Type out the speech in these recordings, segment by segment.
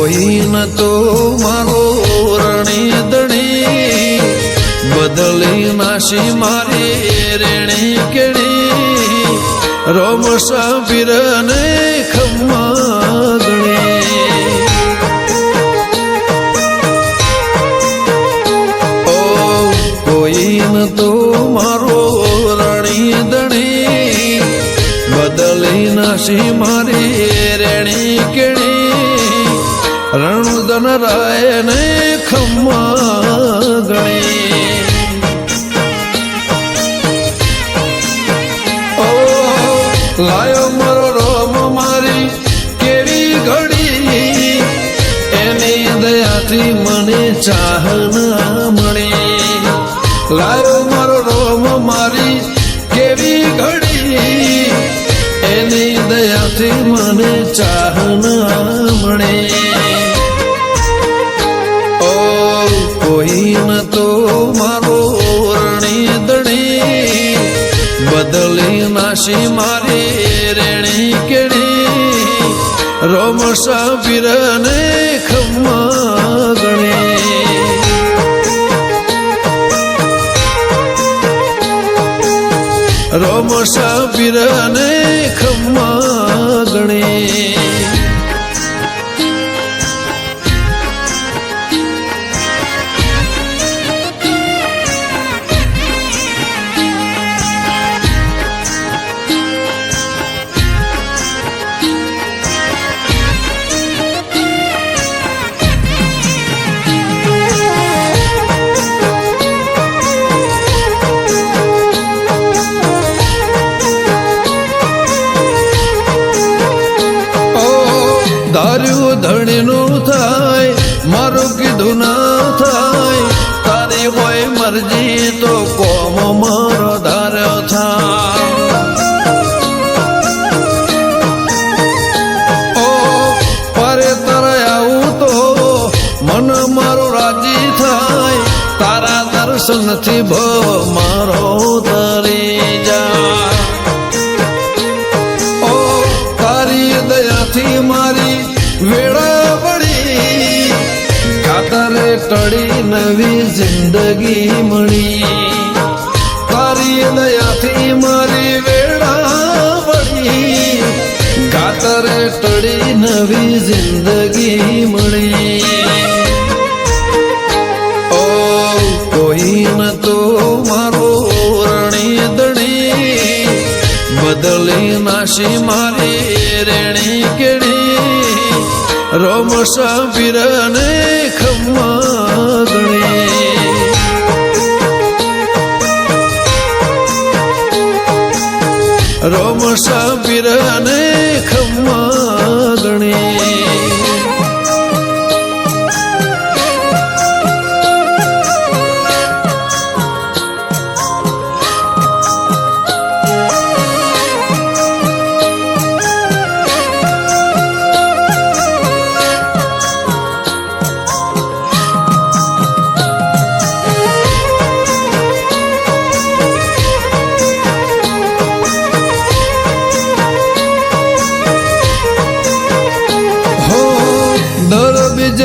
કોઈ ન તો મારો રણી દણી બદલી નાશી મારી રેણી કેણી રોમ સાબીર ને ખમ્મા ગણી ઓ કોઈ ન તો મારો રણી દણી બદલી નાશી મારી રેણી કેણી રણુદન રાય ને ખમ્મા ગણી ઓ લાયો મારો રોમ મારી કેવી ઘડી એની દયાથી મને ચાહના મળી લાયો મારો રોમ મારી કેવી ઘડી એની દયાથી મને ચાહના મળે કોઈ ન તો મારો રણી દણી બદલી નાશી મારી રેણી કેણી રોમ સાબીર ને ખમ્મા ગણી રોમ સાબીર ને ખમ્મા ગણી ધાર્યું ધણીનું થાય મારું કીધું ના થાય તારી હોય મરજી તો કોમ મારો ધાર્યો થાય ઓ પરે તારે આવું તો મન મારું રાજી થાય તારા દર્શનથી ભવ મારો તરી જા ઓ તારી દયાથી મારી વેળા પડી ખાતરે ટળી નવી જિંદગી મળી તારી દયાથી મારી વેળા પડી ખાતરે ટળી નવી જિંદગી મળી ઓ કોઈ ન તો મારો રણી દણી બદલી નાશી મારી રેણી કેણી રોમ સાબીર ને ખમ્મા ગણી રોમ સાબીર ને ખમ્મા ગણી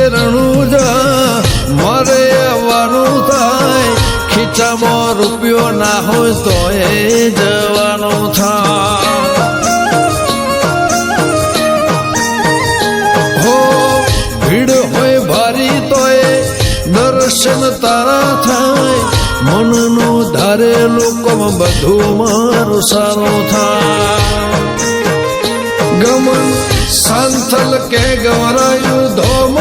રણુજા મારે આવવાનું થાય ખીચામાં રૂપિયો ના હોય તો એ જવાનું થાય હો ભીડ હોય ભારી તો એ દર્શન તારા થાય મનનું ધારે લોકોમાં બધું મારું સારું થાય ગમન સાંથલ કે ગવરાયું ધોમ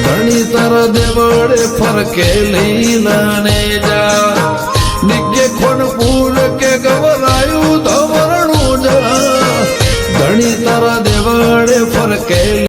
ધણી તારા દેવડે ફરકે લીલાને જા નિગે ખોનપુર કે ગવરાયું ધોમરણું જા ધણી તારા દેવડે ફરકે